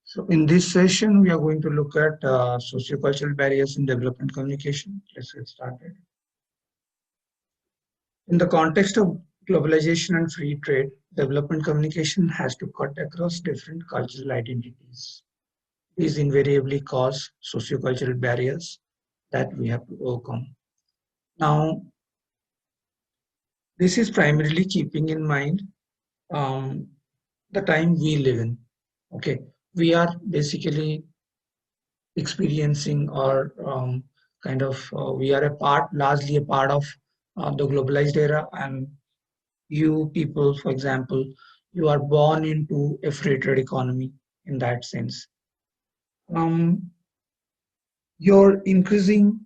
So in this session, we are going to look at sociocultural barriers in development communication. Let's get started. In the context of globalization and free trade, development communication has to cut across different cultural identities. These invariably cause sociocultural barriers that we have to overcome. Now, this is primarily keeping in mind um, the time we live in. Okay, we are basically experiencing or we are largely a part of the globalized era, and you people, for example, you are born into a free trade economy in that sense. Your increasing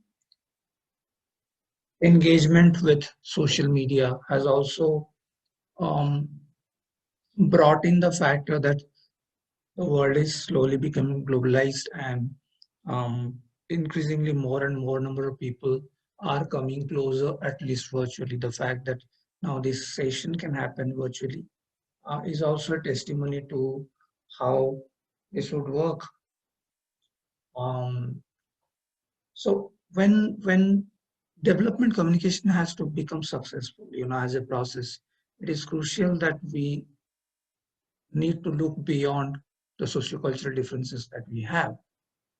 engagement with social media has also um, brought in the factor that the world is slowly becoming globalized, and increasingly more and more number of people are coming closer, at least virtually. The fact that now this session can happen virtually is also a testimony to how this would work. So when development communication has to become successful, as a process, it is crucial that we need to look beyond the sociocultural differences that we have,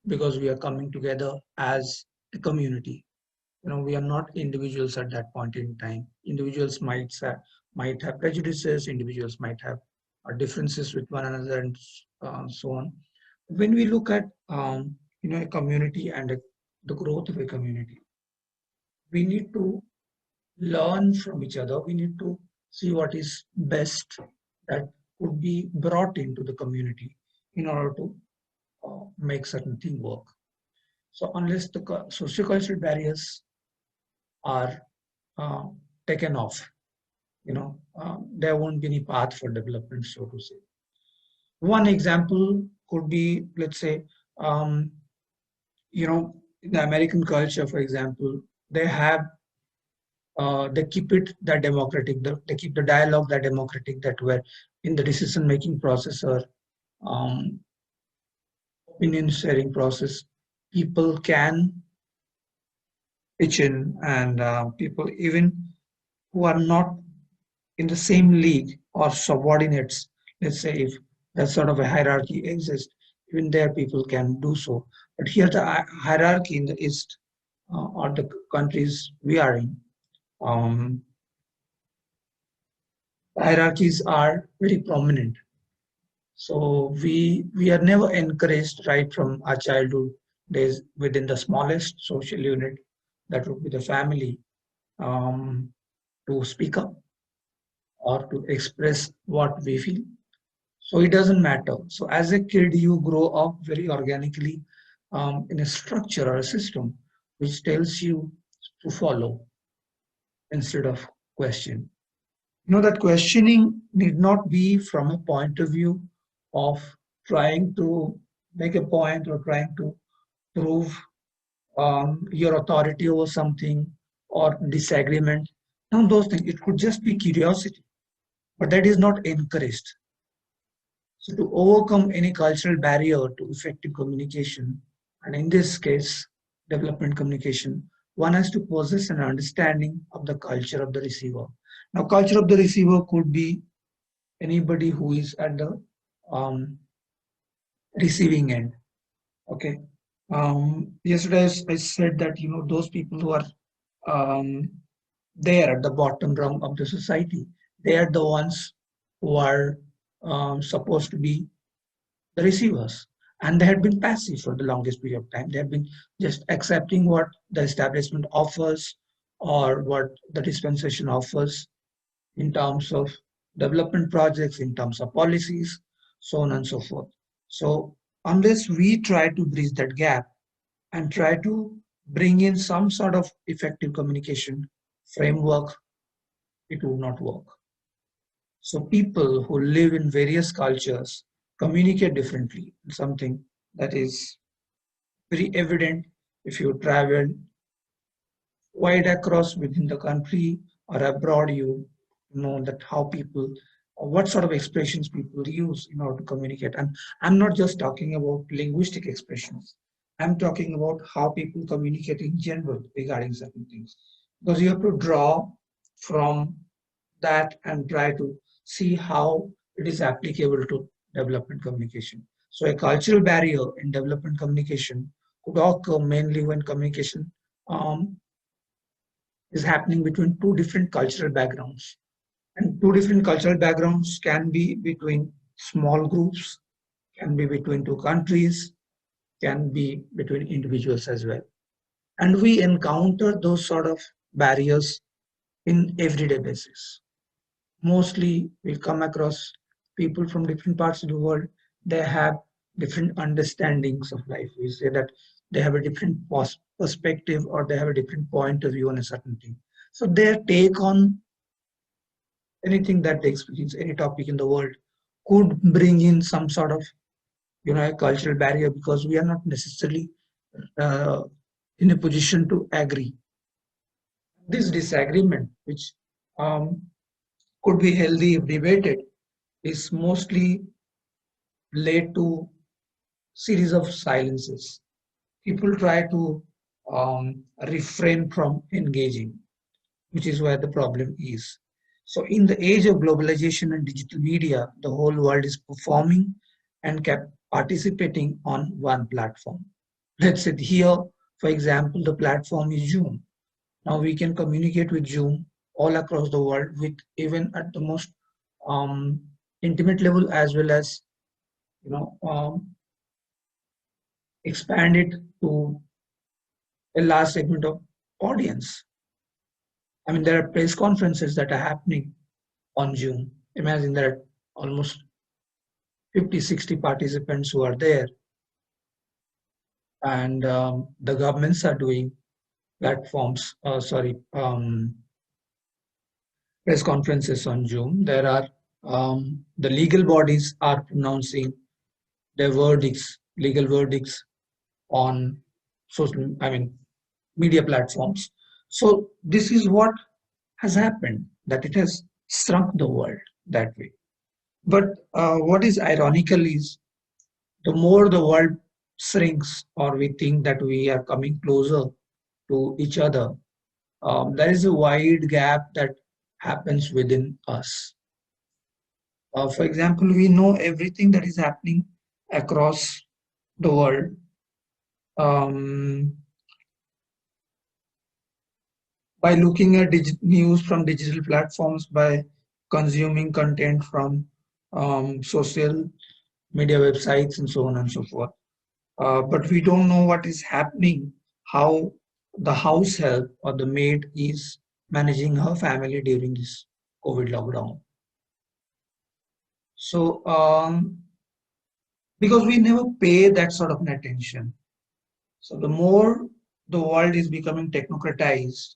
because we are coming together as a community. We are not individuals at that point in time. Individuals might have prejudices, individuals might have differences with one another, and so on. When we look at a community and the growth of a community, we need to learn from each other. We need to see what is best that could be brought into the community in order to make certain thing work. So unless the sociocultural barriers are uh, taken off, there won't be any path for development, so to say. One example could be, let's say, in the American culture, for example, they have they keep it that democratic. They keep the dialogue that democratic, that where in the decision-making process or um, opinion sharing process, people can pitch in, and people even who are not in the same league or subordinates, let's say, if that sort of a hierarchy exists, even there people can do so. But here the hierarchy in the East or the countries we are in, um, hierarchies are very prominent. So we are never encouraged right from our childhood days within the smallest social unit, that would be the family, um, to speak up or to express what we feel. So it doesn't matter. So as a kid, you grow up very organically in a structure or a system which tells you to follow instead of question. That questioning need not be from a point of view of trying to make a point or trying to prove your authority over something or disagreement. None of those things. It could just be curiosity, but that is not encouraged. So to overcome any cultural barrier to effective communication, and in this case, development communication, one has to possess an understanding of the culture of the receiver. Now, culture of the receiver could be anybody who is at the um, receiving end. Okay. Yesterday I said that those people who are um, there at the bottom rung of the society, they are the ones who are supposed to be the receivers, and they had been passive for the longest period of time. They have been just accepting what the establishment offers or what the dispensation offers in terms of development projects, in terms of policies, so on and so forth. So unless we try to bridge that gap and try to bring in some sort of effective communication framework, it would not work. So people who live in various cultures communicate differently, something that is very evident if you travel wide across within the country or abroad. You know that how people what sort of expressions people use in order to communicate. And I'm not just talking about linguistic expressions. I'm talking about how people communicate in general regarding certain things. Because you have to draw from that and try to see how it is applicable to development communication. So a cultural barrier in development communication could occur mainly when communication um, is happening between two different cultural backgrounds. And two different cultural backgrounds can be between small groups, can be between two countries, can be between individuals as well. And we encounter those sort of barriers in everyday basis. Mostly we come across people from different parts of the world. They have different understandings of life. We say that they have a different perspective, or they have a different point of view on a certain thing. So their take on anything that they experience, any topic in the world, could bring in some sort of a cultural barrier, because we are not necessarily uh, in a position to agree. This disagreement, which um, could be healthy if debated, is mostly led to series of silences. People try to refrain from engaging, which is where the problem is. So, in the age of globalization and digital media, the whole world is performing and kept participating on one platform. Let's say here, for example, the platform is Zoom. Now we can communicate with Zoom all across the world, with even at the most um, intimate level, as well as you know um, expand it to a large segment of audience. I mean, there are press conferences that are happening on Zoom. Imagine there are almost 50, 60 participants who are there, and the governments are doing press conferences on Zoom. There are the legal bodies are pronouncing their legal verdicts on media platforms. So this is what has happened, that it has shrunk the world that way. But what is ironical is, the more the world shrinks, or we think that we are coming closer to each other, there is a wide gap that happens within us. For example, we know everything that is happening across the world um, by looking at news from digital platforms, by consuming content from social media websites, and so on and so forth. But we don't know what is happening, how the house help or the maid is managing her family during this COVID lockdown. So, because we never pay that sort of an attention. So, the more the world is becoming technocratized,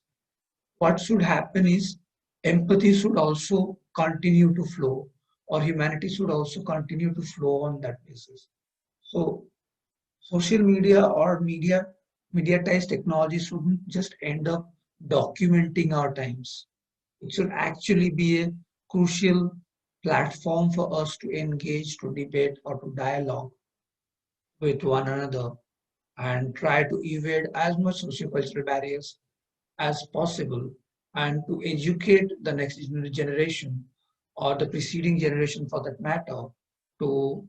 what should happen is empathy should also continue to flow, or humanity should also continue to flow on that basis. So, social media or mediatized technology shouldn't just end up documenting our times. It should actually be a crucial platform for us to engage, to debate, or to dialogue with one another, and try to evade as much sociocultural barriers as possible, and to educate the next generation, or the preceding generation for that matter, to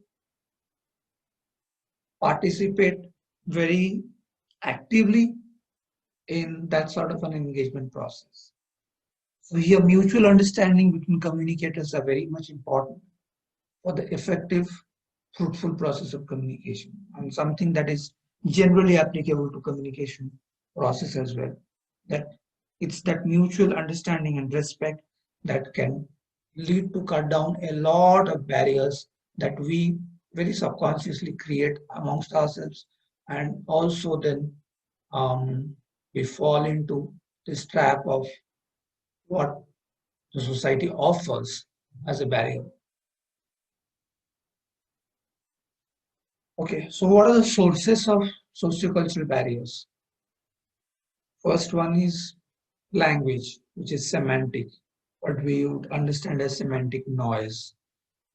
participate very actively in that sort of an engagement process. So here, mutual understanding between communicators are very much important for the effective, fruitful process of communication, and something that is generally applicable to communication process as well. That it's that mutual understanding and respect that can lead to cut down a lot of barriers that we very subconsciously create amongst ourselves, and also then we fall into this trap of what the society offers as a barrier. Okay, so what are the sources of sociocultural barriers? First one is language, which is semantic. what we would understand as semantic noise.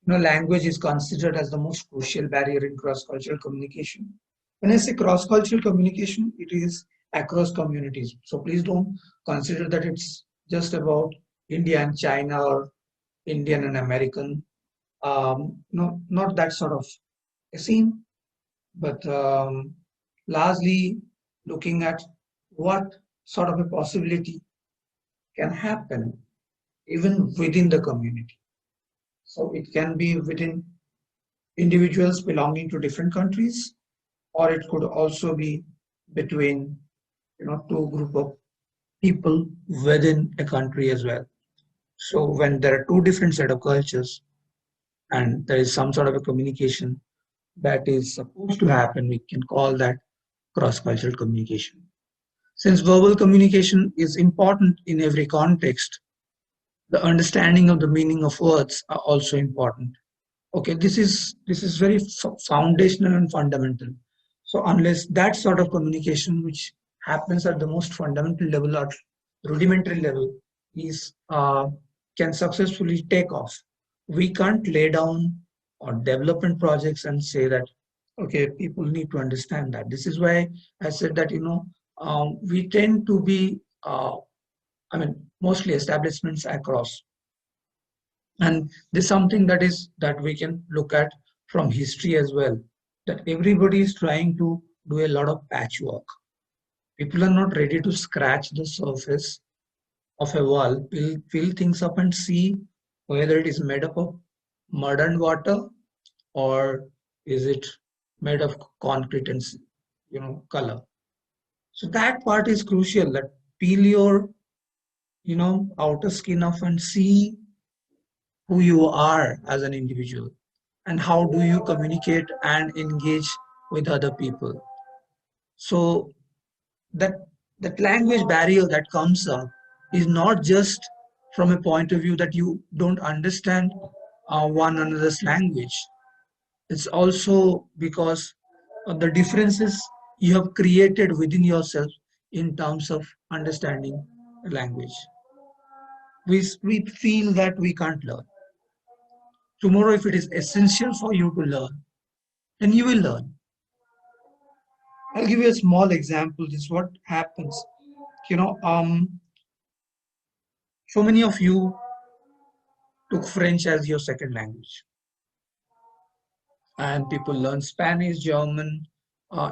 Language is considered as the most crucial barrier in cross-cultural communication. When I say cross-cultural communication, it is across communities. So please don't consider that it's just about India and China or Indian and American. No, not that sort of a scene, but largely looking at what sort of a possibility can happen even within the community. So it can be within individuals belonging to different countries, or it could also be between two group of people within a country as well. So when there are two different set of cultures and there is some sort of a communication that is supposed to happen, we can call that cross-cultural communication. Since verbal communication is important in every context, the understanding of the meaning of words are also important. Okay, this is very foundational and fundamental. So unless that sort of communication which happens at the most fundamental level or rudimentary level is can successfully take off, we can't lay down on development projects and say that okay, people need to understand that. This is why I said that we tend to be mostly establishments across, and this is something that we can look at from history as well, that everybody is trying to do a lot of patchwork. People are not ready to scratch the surface of a wall, fill things up and see whether it is made up of mud and water, or is it made of concrete and color. So that part is crucial, that peel your outer skin off and see who you are as an individual and how do you communicate and engage with other people. So that that language barrier that comes up is not just from a point of view that you don't understand one another's language. It's also because of the differences you have created within yourself in terms of understanding language. We feel that we can't learn. Tomorrow, if it is essential for you to learn, then you will learn. I'll give you a small example. This is what happens. You know, um, so many of you took French as your second language, and people learn Spanish, German.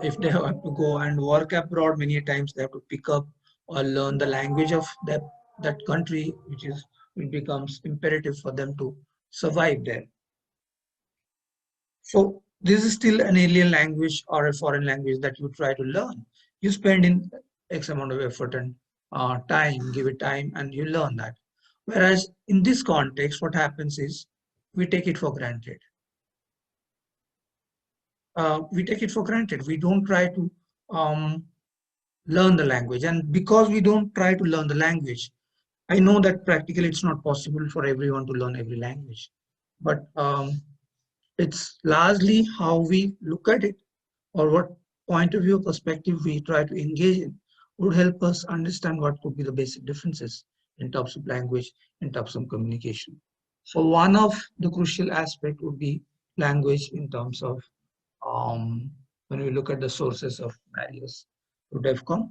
If they have to go and work abroad, many times they have to pick up or learn the language of that country, which is it becomes imperative for them to survive there. So this is still an alien language or a foreign language that you try to learn. You spend in X amount of effort and time, give it time, and you learn that. Whereas in this context, what happens is we take it for granted. We take it for granted. We don't try to um, learn the language. And because we don't try to learn the language, I know that practically it's not possible for everyone to learn every language. But it's largely how we look at it, or what point of view or perspective we try to engage in would help us understand what could be the basic differences in terms of language, in terms of communication. So one of the crucial aspect would be language in terms of when we look at the sources of barriers to DEFCON.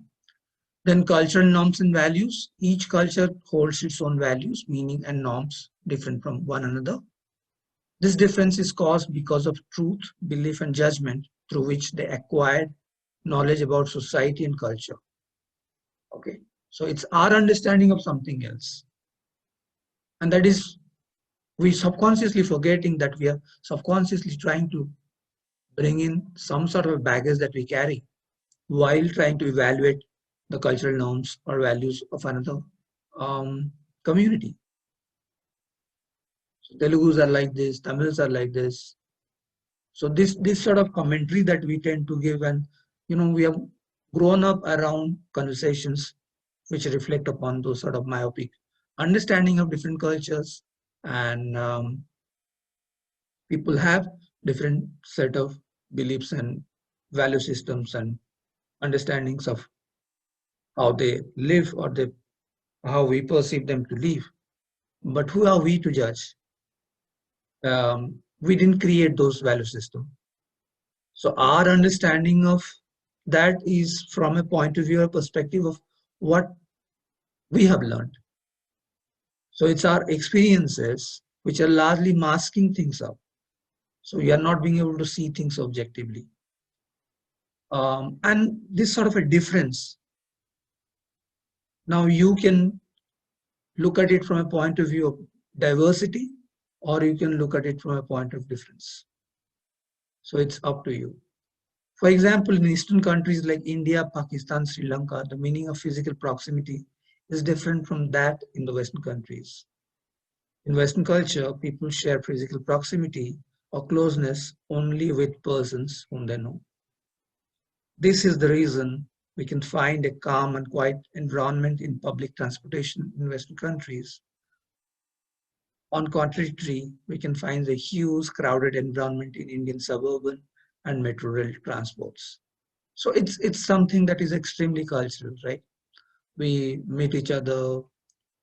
Then cultural norms and values. Each culture holds its own values, meaning and norms different from one another. This difference is caused because of truth, belief, and judgment through which they acquired knowledge about society and culture. Okay, so it's our understanding of something else, and that is we subconsciously forgetting that we are subconsciously trying to bring in some sort of baggage that we carry while trying to evaluate the cultural norms or values of another community. So Telugus are like this, Tamils are like this. So this sort of commentary that we tend to give, and we have grown up around conversations which reflect upon those sort of myopic understanding of different cultures, and people have different set of beliefs and value systems and understandings of how they live, or how we perceive them to live. But who are we to judge? We didn't create those value system. So our understanding of that is from a point of view or perspective of what we have learned. So it's our experiences which are largely masking things up. So we are not being able to see things objectively. And this sort of a difference. Now you can look at it from a point of view of diversity, or you can look at it from a point of difference. So it's up to you. For example, in Eastern countries like India, Pakistan, Sri Lanka, the meaning of physical proximity is different from that in the Western countries. In Western culture, people share physical proximity or closeness only with persons whom they know. This is the reason we can find a calm and quiet environment in public transportation in Western countries. On contrary, we can find a huge crowded environment in Indian suburban and metro rail transports. So it's something that is extremely cultural, right? We meet each other,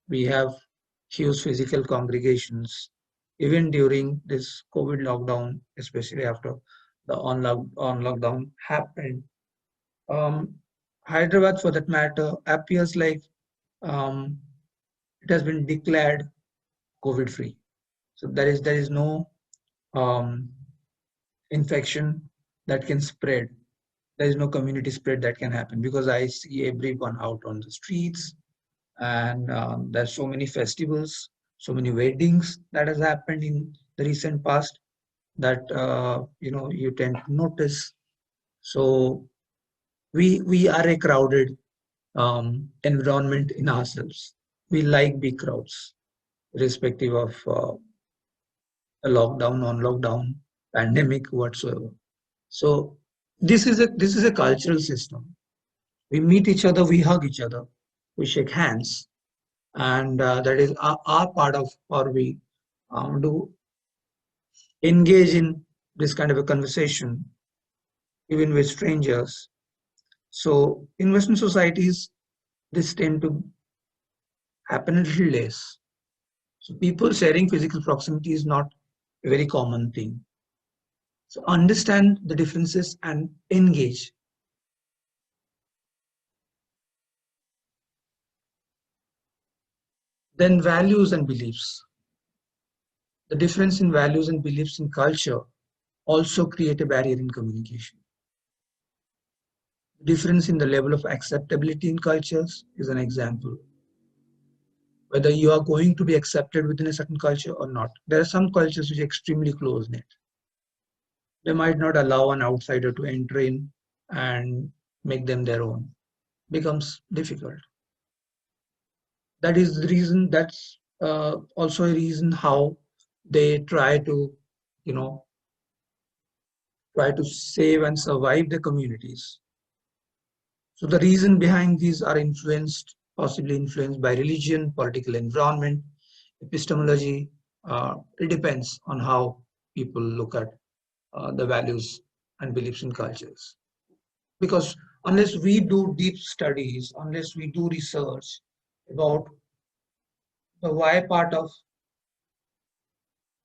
we have huge physical congregations. Even during this COVID lockdown, especially after the on lockdown happened, um, Hyderabad, for that matter, appears like um, it has been declared COVID free. So there is no um, infection that can spread. There is no community spread that can happen because I see everyone out on the streets, and there's so many festivals, so many weddings that has happened in the recent past that you tend to notice. So we are a crowded environment in ourselves. We like big crowds, irrespective of a lockdown, non-lockdown, pandemic, whatsoever. So this is a cultural system. We meet each other, we hug each other, we shake hands, and that is our part of, or we do engage in this kind of a conversation, even with strangers. So in Western societies, this tend to happen a little less. So people sharing physical proximity is not a very common thing. So understand the differences and engage. Then values and beliefs. The difference in values and beliefs in culture also create a barrier in communication. Difference in the level of acceptability in cultures is an example. Whether you are going to be accepted within a certain culture or not. There are some cultures which are extremely close-knit. They might not allow an outsider to enter in and make them their own. Becomes difficult. That is the reason, that's also a reason how they try to, you know, try to save and survive the communities. So the reason behind these are possibly influenced by religion, political environment, epistemology. It depends on how people look at the values and beliefs in cultures. Because unless we do deep studies, unless we do research about the why part of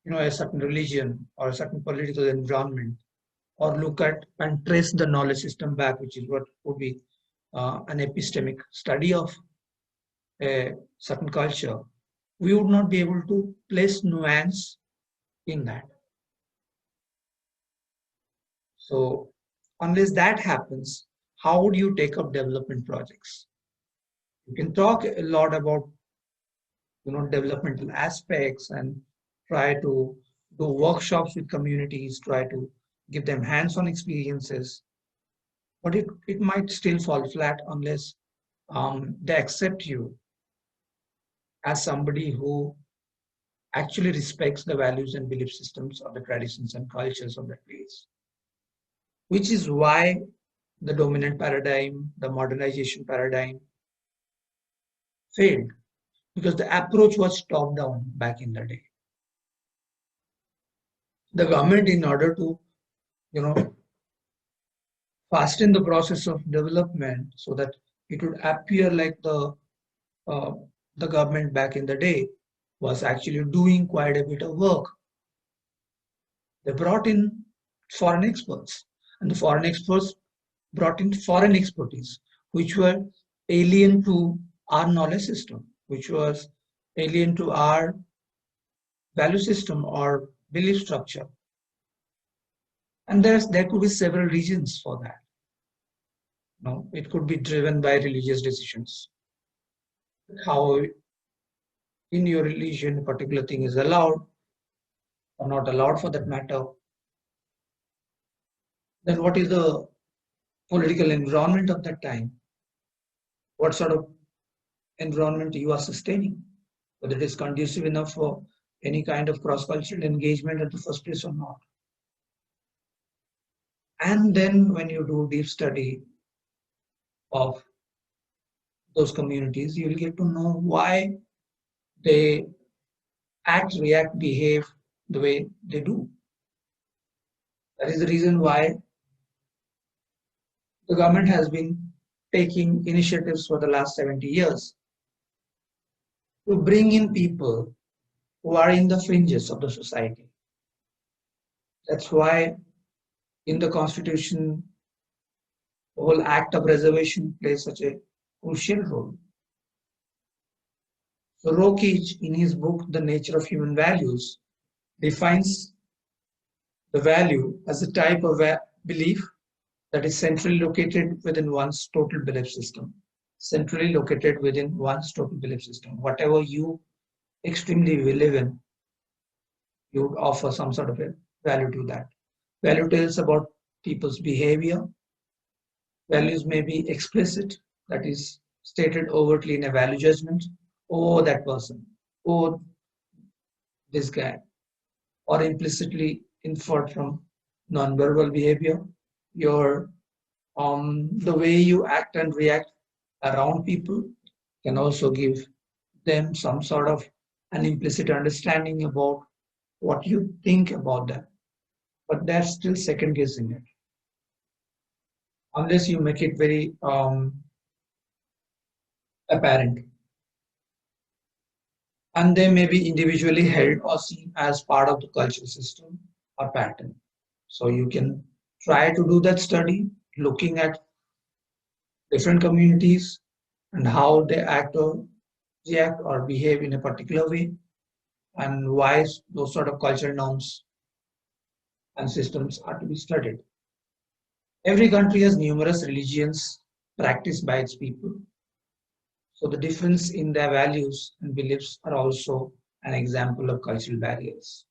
a certain religion or a certain political environment, or look at and trace the knowledge system back, which is what would be an epistemic study of a certain culture, we would not be able to place nuance in that. So unless that happens, how would you take up development projects? You can talk a lot about developmental aspects and try to do workshops with communities, try to give them hands-on experiences, but it might still fall flat unless they accept you as somebody who actually respects the values and belief systems of the traditions and cultures of that place. Which is why the dominant paradigm, the modernization paradigm, failed, because the approach was top down back in the day. The government, in order to fasten the process of development so that it would appear like uh, the government back in the day, was actually doing quite a bit of work. They brought in foreign experts, and the foreign experts brought in foreign expertise, which were alien to our knowledge system, which was alien to our value system or belief structure. And there could be several reasons for that. No, it could be driven by religious decisions. How in your religion a particular thing is allowed or not allowed for that matter. Then what is the political environment of that time? What sort of environment you are sustaining? Whether it is conducive enough for any kind of cross-cultural engagement at the first place or not. And then when you do deep study of those communities, you will get to know why they act, react, behave the way they do. That is the reason why the government has been taking initiatives for the last 70 years to bring in people who are in the fringes of the society. That's why in the Constitution, the whole act of reservation plays such a crucial role. So Rokich, in his book, The Nature of Human Values, defines the value as a type of belief that is centrally located within one's total belief system. Centrally located within one's total belief system. Whatever you extremely believe in, you would offer some sort of a value to that. Value tells about people's behavior. Values may be explicit, that is stated overtly in a value judgment. Oh, that person. Oh, this guy. Or implicitly inferred from nonverbal behavior. Your the way you act and react around people can also give them some sort of an implicit understanding about what you think about them. But they're still second guessing it. Unless you make it very apparent. And they may be individually held or seen as part of the cultural system or pattern. So you can try to do that study looking at different communities and how they act or react or behave in a particular way and why those sort of cultural norms and systems are to be studied. Every country has numerous religions practiced by its people. So the difference in their values and beliefs are also an example of cultural barriers.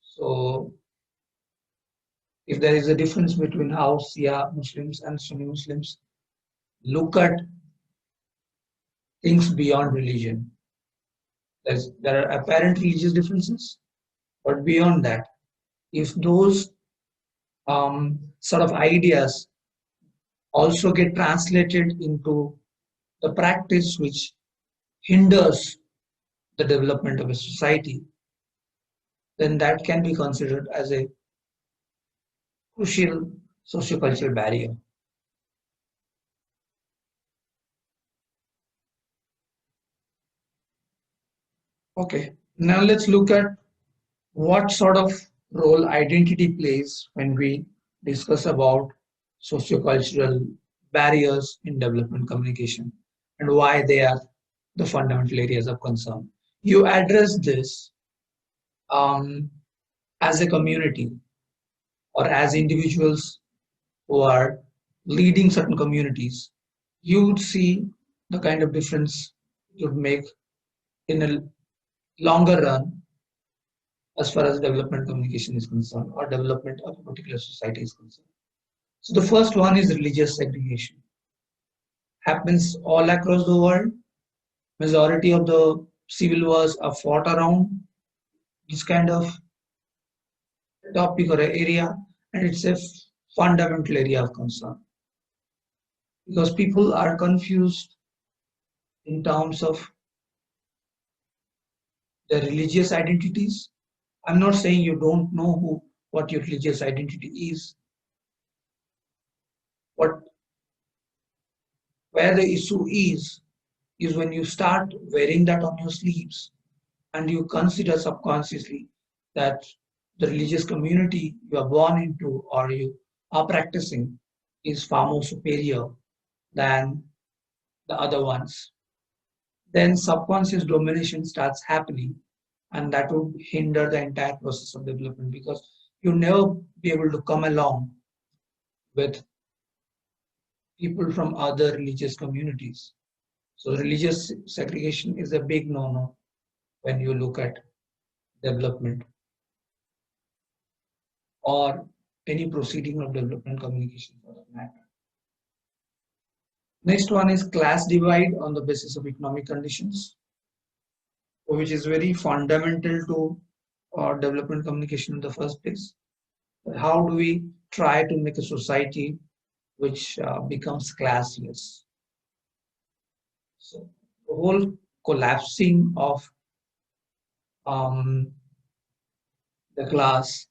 So if there is a difference between how Shia Muslims and Sunni Muslims look at things beyond religion, there are apparent religious differences, but beyond that, if those sort of ideas also get translated into the practice which hinders the development of a society, then that can be considered as a crucial sociocultural barrier. Okay, now let's look at what sort of role identity plays when we discuss about sociocultural barriers in development communication and why they are the fundamental areas of concern. You address this um, as a community or as individuals who are leading certain communities, you would see the kind of difference it would make in a longer run as far as development communication is concerned or development of a particular society is concerned. So the first one is religious segregation. Happens all across the world. Majority of the civil wars are fought around this kind of topic or area, and it's a fundamental area of concern because people are confused in terms of their religious identities. I'm not saying you don't know what your religious identity is. What where the issue is when you start wearing that on your sleeves and you consider subconsciously that the religious community you are born into or you are practicing is far more superior than the other ones, then subconscious domination starts happening, and that would hinder the entire process of development because you'll never be able to come along with people from other religious communities. So religious segregation is a big no-no when you look at development or any proceeding of development communication for that matter. Next one is class divide on the basis of economic conditions, which is very fundamental to development communication in the first place. How do we try to make a society which becomes classless? So the whole collapsing of um, the class,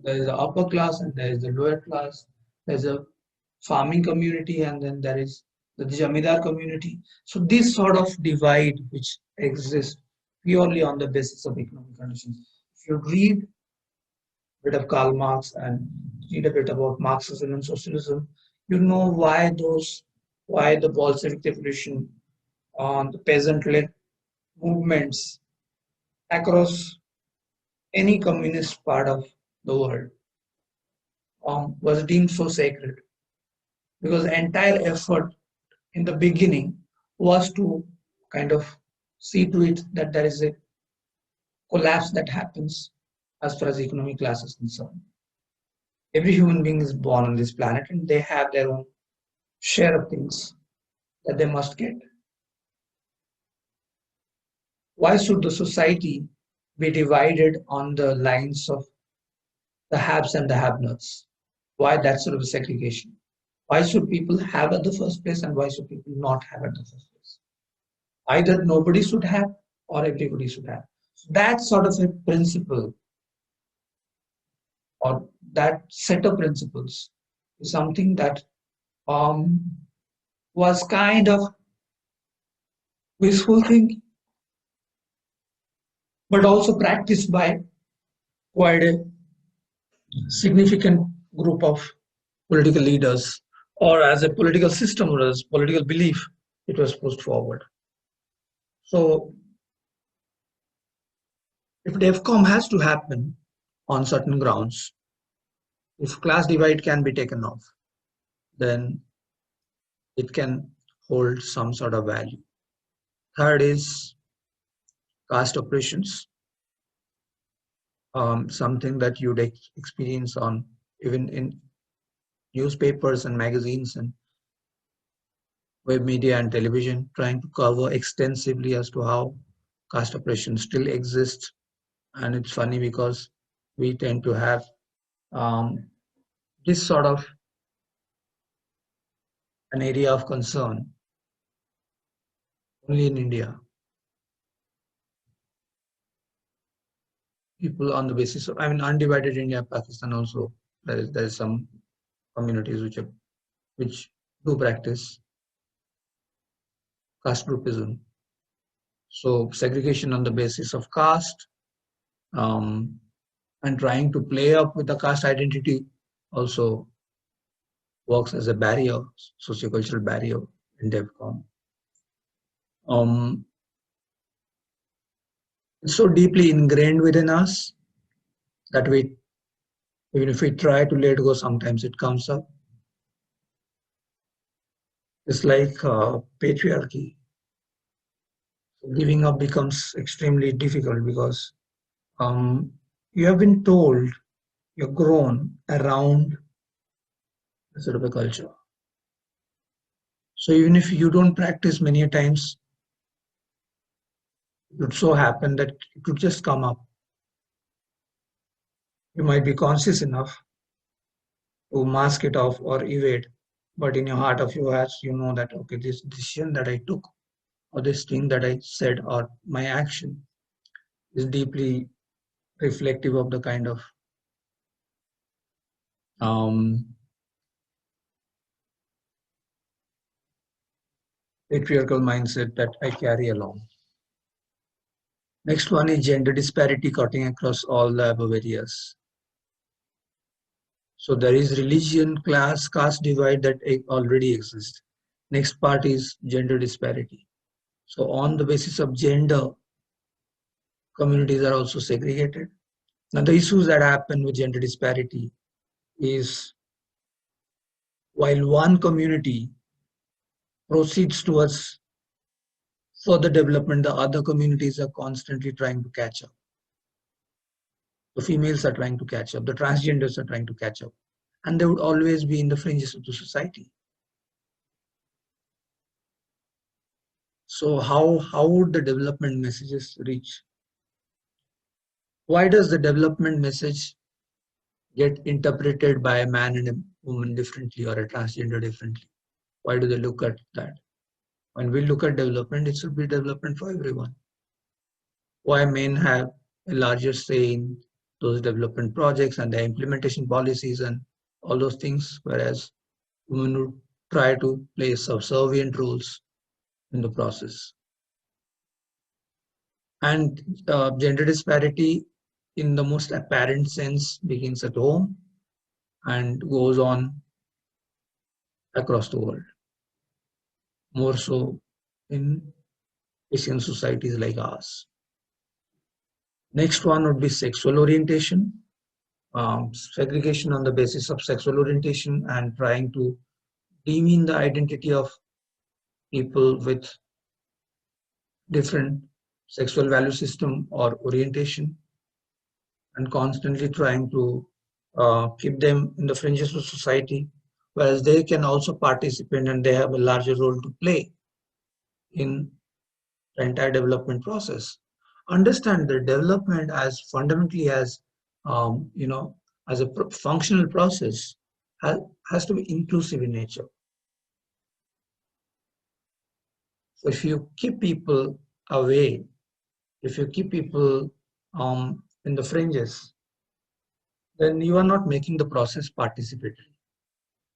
there is the upper class and there is the lower class. There's a farming community and then there is the Jamidar community. So this sort of divide which exists purely on the basis of economic conditions. If you read a bit of Karl Marx and read a bit about Marxism and socialism, you know why the Bolshevik revolution on the peasant-led movements across any communist part of the world was deemed so sacred because the entire effort in the beginning was to kind of see to it that there is a collapse that happens as far as economic class is concerned. Every human being is born on this planet and they have their own share of things that they must get. Why should the society be divided on the lines of the haves and the have-nots? Why that sort of a segregation? Why should people have at the first place and why should people not have at the first place? Either nobody should have or everybody should have. That sort of a principle or that set of principles is something that um, was kind of wishful thinking, but also practiced by quite a significant group of political leaders, or as a political system or as political belief, it was pushed forward. So if DEFCON has to happen on certain grounds, if class divide can be taken off, then it can hold some sort of value. Third is caste operations, something that you'd experience on even in newspapers and magazines and web media and television, trying to cover extensively as to how caste oppression still exists. And it's funny because we tend to have um, this sort of an area of concern only in India. People on the basis of, I mean, undivided India, Pakistan also, there is some communities which do practice caste groupism. So segregation on the basis of caste um, and trying to play up with the caste identity also works as a barrier, sociocultural barrier in DevCon. It's so deeply ingrained within us that even if we try to let go, sometimes it comes up. It's like patriarchy. Giving up becomes extremely difficult because um, you have been told, you're grown around a sort of a culture. So even if you don't practice many times, it would so happen that it would just come up. You might be conscious enough to mask it off or evade, but in your heart of your hearts, you know that, okay, this decision that I took or this thing that I said or my action is deeply reflective of the kind of um, patriarchal mindset that I carry along. Next one is gender disparity cutting across all the above areas. So there is religion, class, caste divide that already exists. Next part is gender disparity. So on the basis of gender, communities are also segregated. Now the issues that happen with gender disparity is while one community proceeds towards further development, the other communities are constantly trying to catch up. The females are trying to catch up, the transgenders are trying to catch up, and they would always be in the fringes of the society. So how would the development messages reach? Why does the development message get interpreted by a man and a woman differently or a transgender differently? Why do they look at that? When we look at development, it should be development for everyone. Why men have a larger say in those development projects and the implementation policies and all those things, whereas women would try to play subservient roles in the process. And gender disparity in the most apparent sense begins at home and goes on across the world, more so in Asian societies like ours. Next one would be sexual orientation. Segregation on the basis of sexual orientation and trying to demean the identity of people with different sexual value system or orientation, and constantly trying to keep them in the fringes of society, whereas they can also participate and they have a larger role to play in the entire development process. Understand the development as fundamentally as as a functional process has to be inclusive in nature. So if you keep people away, if you keep people in the fringes, then you are not making the process participatory.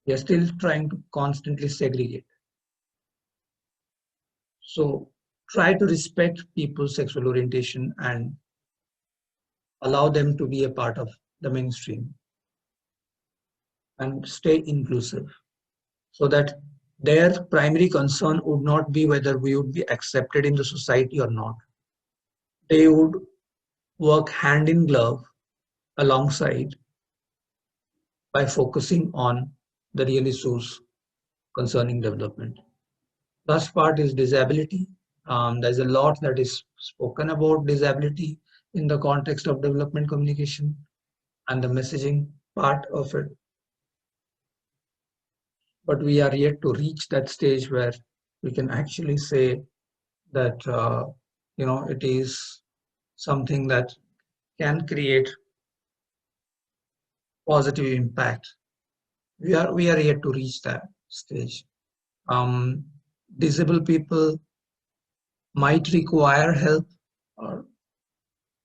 You are still trying to constantly segregate. So try to respect people's sexual orientation and allow them to be a part of the mainstream and stay inclusive so that their primary concern would not be whether we would be accepted in the society or not. They would work hand in glove alongside by focusing on the real issues concerning development. Last part is disability. There's a lot that is spoken about disability in the context of development communication and the messaging part of it. But we are yet to reach that stage where we can actually say that it is something that can create positive impact. We are yet to reach that stage. Disabled people might require help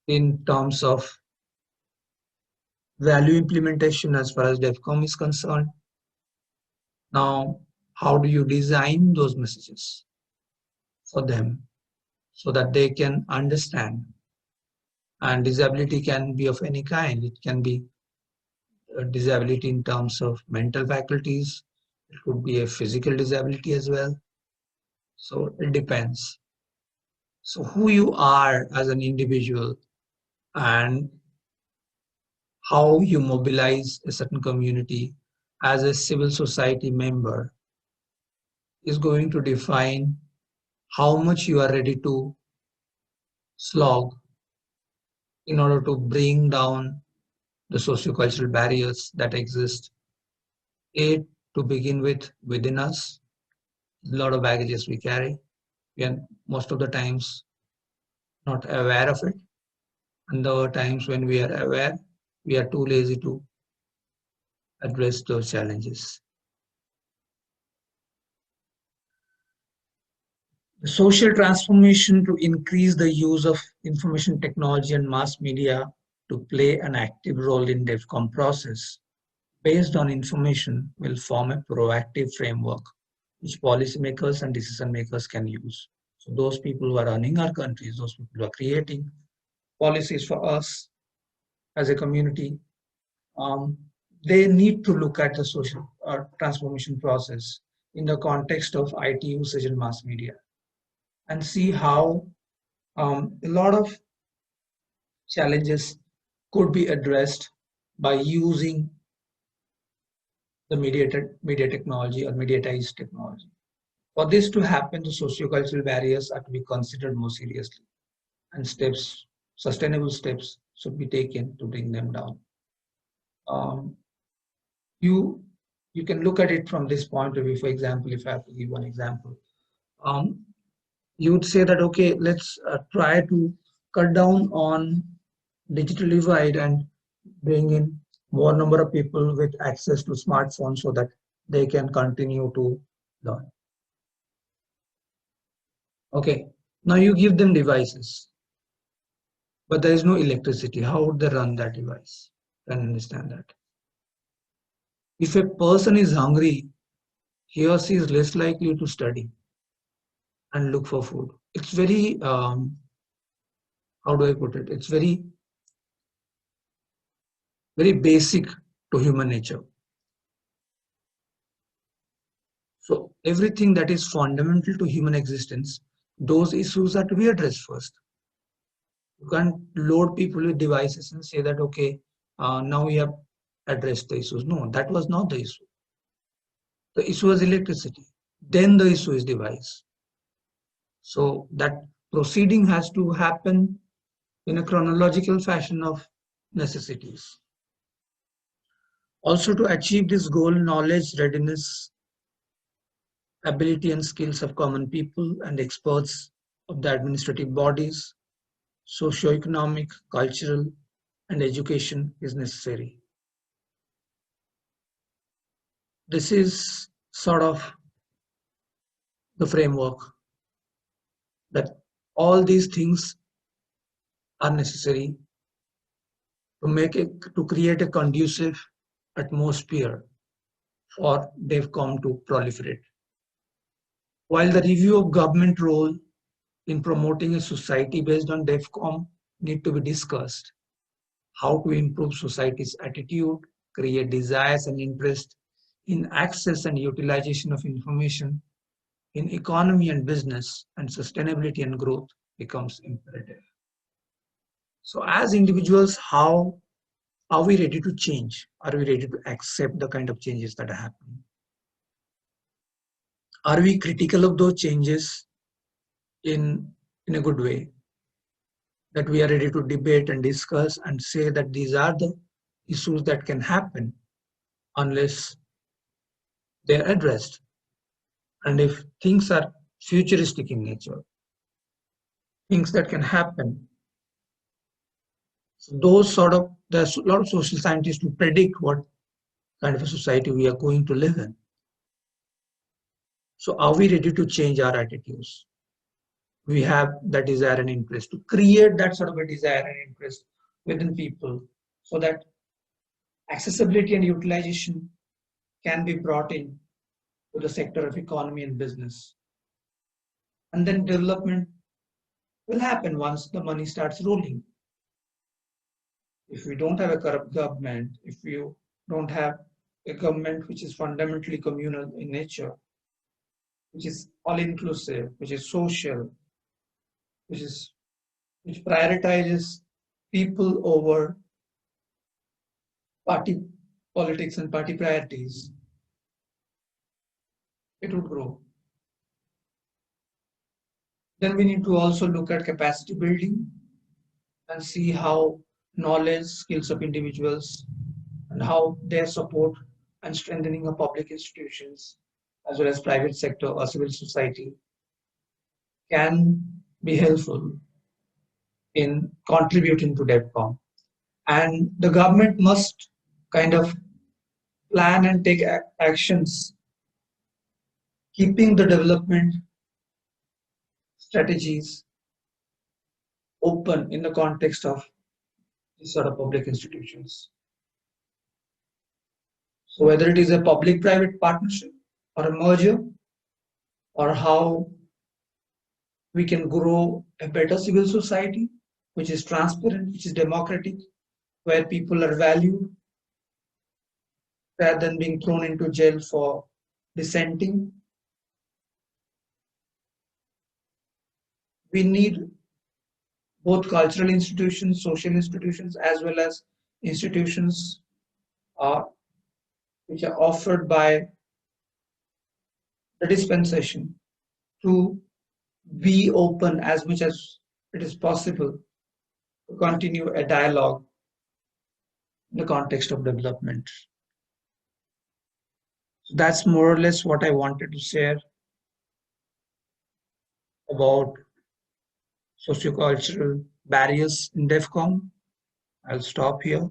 in terms of value implementation as far as DevCom is concerned. Now, how do you design those messages for them so that they can understand? And disability can be of any kind. It can be a disability in terms of mental faculties. It could be a physical disability as well. So it depends. So who you are as an individual and how you mobilize a certain community as a civil society member is going to define how much you are ready to slog in order to bring down the sociocultural barriers that exist. A, to begin with, within us, a lot of baggages we carry. We are most of the times not aware of it. And there are times when we are aware, we are too lazy to address those challenges. The social transformation to increase the use of information technology and mass media to play an active role in DevCom process based on information will form a proactive framework which policymakers and decision makers can use. So those people who are running our countries, those people who are creating policies for us as a community, um, they need to look at the social transformation process in the context of IT usage and mass media, and see how a lot of challenges could be addressed by using the media technology or mediatized technology. For this to happen, the sociocultural barriers are to be considered more seriously, and sustainable steps should be taken to bring them down. Um, you you can look at it from this point of view. For example, if I have to give one example, um, you would say that, okay, let's try to cut down on digital divide and bring in more number of people with access to smartphones so that they can continue to learn. Okay, now you give them devices, but there is no electricity. How would they run that device? Can understand that. If a person is hungry, he or she is less likely to study and look for food. It's very, how do I put it? It's very, very basic to human nature. So everything that is fundamental to human existence, those issues are to be addressed first. You can't load people with devices and say that, okay, now we have addressed the issues. No, that was not the issue. The issue was electricity. Then the issue is device. So that proceeding has to happen in a chronological fashion of necessities. Also, to achieve this goal, knowledge, readiness, ability and skills of common people and experts of the administrative bodies, socio-economic, cultural, and education is necessary. This is sort of the framework that all these things are necessary to create a conducive atmosphere for DevCom to proliferate. While the review of government role in promoting a society based on DevCom need to be discussed, how to improve society's attitude, create desires and interest in access and utilization of information in economy and business, and sustainability and growth becomes imperative. So as individuals, how are we ready to change? Are we ready to accept the kind of changes that are happening? Are we critical of those changes in a good way? That we are ready to debate and discuss and say that these are the issues that can happen unless they're addressed. And if things are futuristic in nature, things that can happen, so those sort of, there's a lot of social scientists to predict what kind of a society we are going to live in. So are we ready to change our attitudes? We have that desire and interest to create that sort of a desire and interest within people so that accessibility and utilization can be brought in to the sector of economy and business. And then development will happen once the money starts rolling. If we don't have a corrupt government, if you don't have a government which is fundamentally communal in nature, which is all-inclusive, which is social, which prioritizes people over party politics and party priorities, it would grow. Then we need to also look at capacity building and see how knowledge, skills of individuals, and how their support and strengthening of public institutions, as well as private sector or civil society, can be helpful in contributing to DevCom. And the government must kind of plan and take actions, keeping the development strategies open in the context of these sort of public institutions. So whether it is a public-private partnership or a merger, or how we can grow a better civil society, which is transparent, which is democratic, where people are valued rather than being thrown into jail for dissenting. We need both cultural institutions, social institutions, as well as institutions uh, which are offered by the dispensation to be open as much as it is possible to continue a dialogue in the context of development. So that's more or less what I wanted to share about sociocultural barriers in DEFCON. I'll stop here.